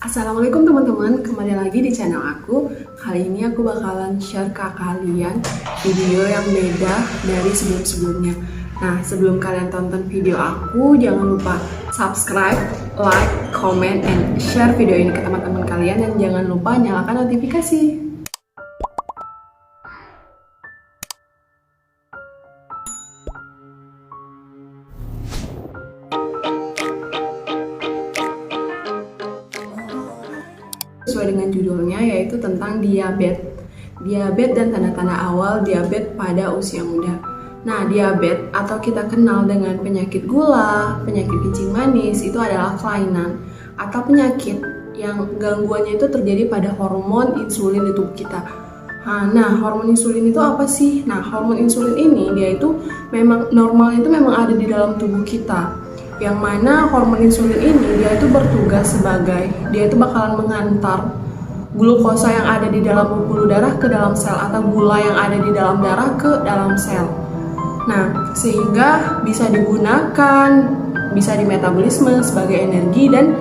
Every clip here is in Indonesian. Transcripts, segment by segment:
Assalamualaikum teman-teman, kembali lagi di channel aku. Kali ini aku bakalan share ke kalian video yang beda dari sebelum-sebelumnya. Nah, sebelum kalian tonton video aku, jangan lupa subscribe, like, comment, and share video ini ke teman-teman kalian. Dan jangan lupa nyalakan notifikasi. Sesuai dengan judulnya, yaitu tentang diabetes. Diabetes dan tanda-tanda awal diabetes pada usia muda. Nah, diabetes atau kita kenal dengan penyakit gula, penyakit kencing manis, itu adalah kelainan atau penyakit yang gangguannya itu terjadi pada hormon insulin di tubuh kita. Nah, hormon insulin itu apa sih? Nah, hormon insulin ini dia itu memang normalnya itu memang ada di dalam tubuh kita. Yang mana hormon insulin ini dia itu bertugas sebagai dia itu bakalan mengantar glukosa yang ada di dalam pembuluh darah ke dalam sel atau gula yang ada di dalam darah ke dalam sel. Nah, sehingga bisa digunakan, bisa dimetabolisme sebagai energi dan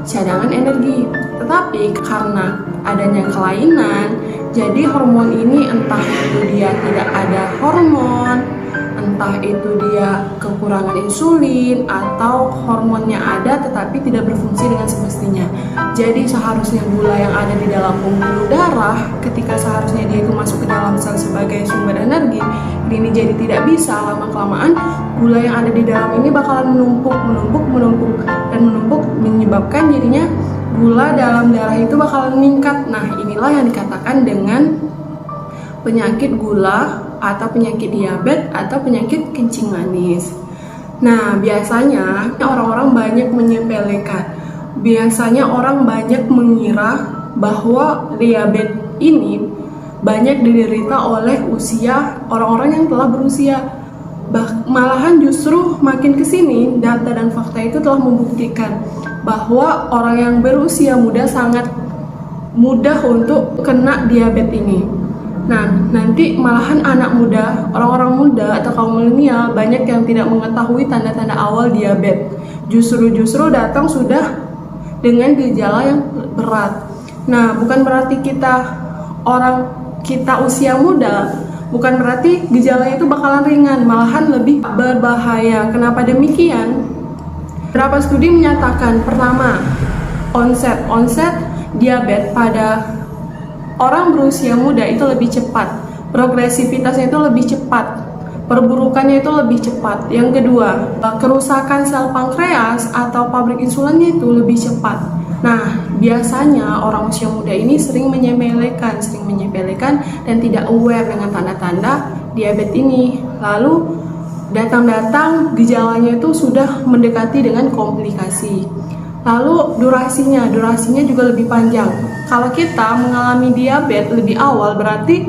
cadangan energi. Tetapi karena adanya kelainan, jadi hormon ini entah itu dia tidak ada hormon, entah itu dia kekurangan insulin atau hormonnya ada tetapi tidak berfungsi dengan semestinya. Jadi seharusnya gula yang ada di dalam pembuluh darah ketika seharusnya dia itu masuk ke dalam sel sebagai sumber energi, ini jadi tidak bisa. Lama-kelamaan gula yang ada di dalam ini bakalan menumpuk dan menumpuk, menyebabkan jadinya gula dalam darah itu bakalan meningkat. Nah, inilah yang dikatakan dengan penyakit gula atau penyakit diabetes atau penyakit kencing manis. Nah, biasanya orang-orang banyak menyepelekan. Biasanya orang banyak mengira bahwa diabetes ini banyak diderita oleh orang-orang yang telah berusia. Malahan justru makin kesini data dan fakta itu telah membuktikan bahwa orang yang berusia muda sangat mudah untuk kena diabetes ini. Nah, nanti malahan anak muda, orang-orang muda atau kaum milenial banyak yang tidak mengetahui tanda-tanda awal diabetes. Justru datang sudah dengan gejala yang berat. Nah, bukan berarti kita usia muda, bukan berarti gejalanya itu bakalan ringan, malahan lebih berbahaya. Kenapa demikian? Beberapa studi menyatakan, pertama, onset diabetes pada orang berusia muda itu lebih cepat, progresivitasnya itu lebih cepat, perburukannya itu lebih cepat. Yang kedua, kerusakan sel pankreas atau pabrik insulinnya itu lebih cepat. Nah, biasanya orang usia muda ini sering menyepelekan dan tidak aware dengan tanda-tanda diabetes ini. Lalu datang gejalanya itu sudah mendekati dengan komplikasi. Lalu durasinya juga lebih panjang. Kalau kita mengalami diabetes lebih awal, berarti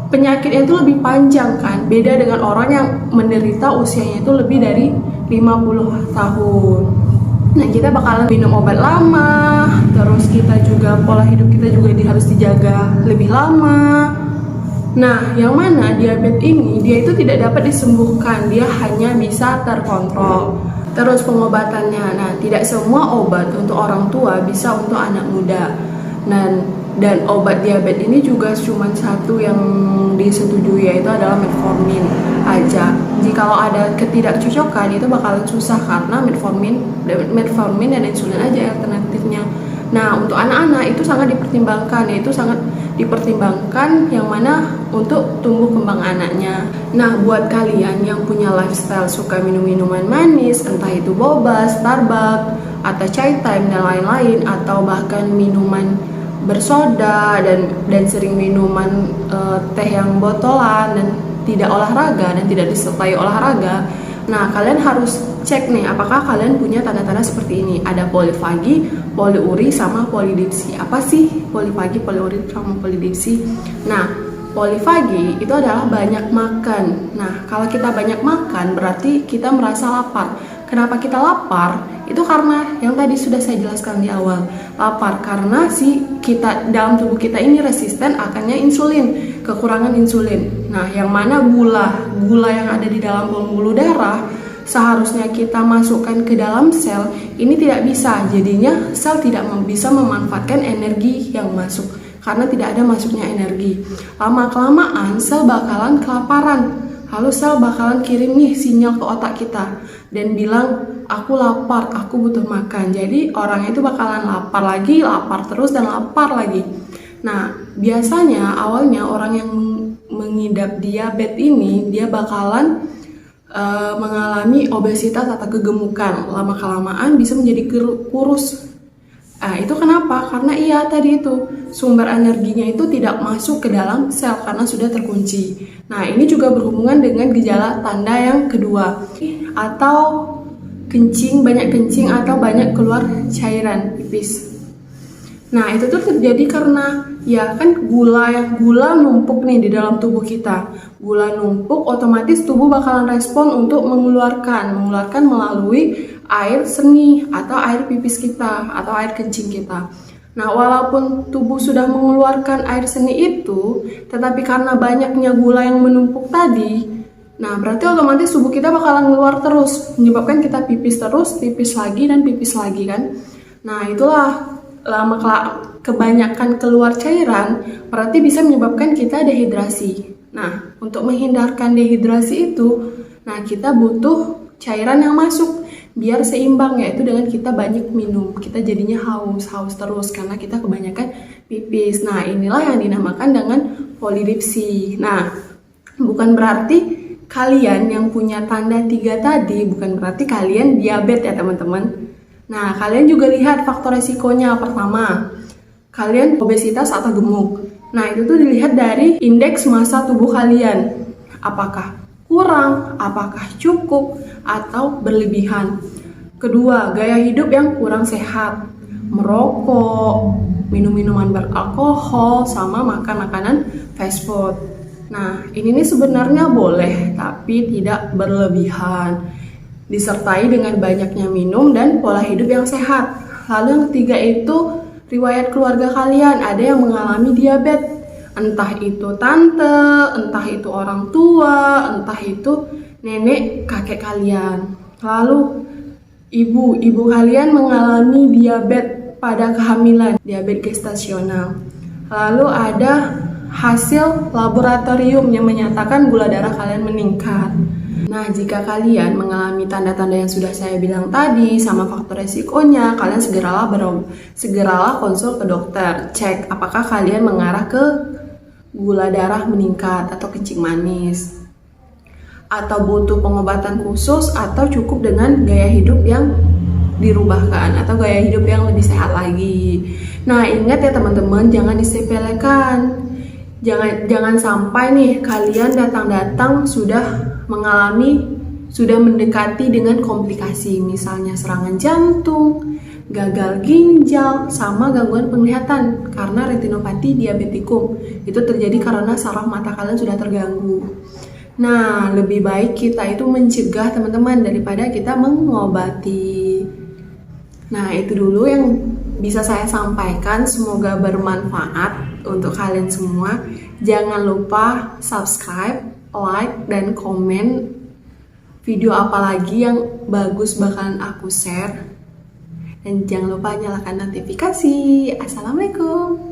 penyakitnya itu lebih panjang kan. Beda dengan orang yang menderita usianya itu lebih dari 50 tahun. Nah, kita bakalan minum obat lama, terus kita juga pola hidup kita juga harus dijaga lebih lama. Nah, yang mana diabetes ini dia itu tidak dapat disembuhkan, dia hanya bisa terkontrol. Terus pengobatannya, nah tidak semua obat untuk orang tua bisa untuk anak muda. Dan obat diabetes ini juga cuma satu yang disetujui, yaitu adalah metformin aja. Jikalau ada ketidakcocokan itu bakalan susah karena metformin dan insulin aja alternatifnya. Nah, untuk anak-anak itu sangat dipertimbangkan yang mana untuk tumbuh kembang anaknya. Nah, buat kalian yang punya lifestyle suka minum minuman manis, entah itu boba, Starbucks, atau chai time dan lain-lain, atau bahkan minuman bersoda dan sering minuman teh yang botolan dan tidak olahraga dan tidak disertai olahraga. Nah, kalian harus cek nih apakah kalian punya tanda-tanda seperti ini. Ada polifagi, poliuri, sama polidipsi. Apa sih polifagi, poliuri, sama polidipsi? Nah, polifagi itu adalah banyak makan. Nah, kalau kita banyak makan berarti kita merasa lapar. Kenapa kita lapar? Itu karena yang tadi sudah saya jelaskan di awal. Lapar karena dalam tubuh kita ini resisten akannya insulin, kekurangan insulin. Nah, yang mana gula yang ada di dalam pembuluh darah seharusnya kita masukkan ke dalam sel, ini tidak bisa. Jadinya sel tidak bisa memanfaatkan energi yang masuk karena tidak ada masuknya energi. Lama-kelamaan sel bakalan kelaparan. Lalu sel bakalan kirim nih sinyal ke otak kita dan bilang, aku lapar, aku butuh makan. Jadi orang itu bakalan lapar lagi, lapar terus dan lapar lagi. Nah, biasanya awalnya orang yang mengidap diabetes ini dia bakalan mengalami obesitas atau kegemukan. Lama-kelamaan bisa menjadi kurus. Itu kenapa? Karena tadi itu sumber energinya itu tidak masuk ke dalam sel karena sudah terkunci. Nah, ini juga berhubungan dengan gejala tanda yang kedua, atau banyak kencing atau banyak keluar cairan pipis. Nah, itu tuh terjadi karena gula numpuk nih di dalam tubuh kita. Gula numpuk, otomatis tubuh bakalan respon untuk mengeluarkan melalui air seni atau air pipis kita atau air kencing kita. Nah, walaupun tubuh sudah mengeluarkan air seni itu, tetapi karena banyaknya gula yang menumpuk tadi, nah berarti otomatis tubuh kita bakalan keluar terus, menyebabkan kita pipis terus, pipis lagi dan pipis lagi kan. Nah, itulah kebanyakan keluar cairan berarti bisa menyebabkan kita dehidrasi. Nah, untuk menghindarkan dehidrasi itu, kita butuh cairan yang masuk biar seimbang, yaitu dengan kita banyak minum. Kita jadinya haus terus karena kita kebanyakan pipis. Nah, inilah yang dinamakan dengan polidipsi. Nah, bukan berarti kalian yang punya tanda 3 tadi, bukan berarti kalian diabetes ya teman-teman. Nah, kalian juga lihat faktor resikonya. Pertama, kalian obesitas atau gemuk. Nah, itu tuh dilihat dari indeks massa tubuh kalian. Apakah kurang, apakah cukup, atau berlebihan. Kedua, gaya hidup yang kurang sehat. Merokok, minum minuman beralkohol, sama makan makanan fast food. Nah, ini nih sebenarnya boleh, tapi tidak berlebihan. Disertai dengan banyaknya minum dan pola hidup yang sehat. Lalu yang ketiga itu riwayat keluarga kalian, ada yang mengalami diabetes. Entah itu tante, entah itu orang tua, entah itu nenek, kakek kalian. Lalu ibu kalian mengalami diabetes pada kehamilan, diabetes gestasional. Lalu ada hasil laboratorium yang menyatakan gula darah kalian meningkat. Nah, jika kalian mengalami tanda-tanda yang sudah saya bilang tadi sama faktor resikonya, kalian segeralah konsul ke dokter. Cek apakah kalian mengarah ke gula darah meningkat atau kencing manis, atau butuh pengobatan khusus, atau cukup dengan gaya hidup yang dirubahkan atau gaya hidup yang lebih sehat lagi. Nah, ingat ya teman-teman, jangan disepelekan. Jangan sampai nih kalian datang sudah mendekati dengan komplikasi, misalnya serangan jantung, gagal ginjal, sama gangguan penglihatan karena retinopati diabetikum. Itu terjadi karena saraf mata kalian sudah terganggu. Nah, lebih baik kita itu mencegah teman-teman daripada kita mengobati. Nah, itu dulu yang bisa saya sampaikan. Semoga bermanfaat untuk kalian semua. Jangan lupa subscribe, like, dan komen video apa lagi yang bagus bakalan aku share. Dan jangan lupa nyalakan notifikasi. Assalamualaikum.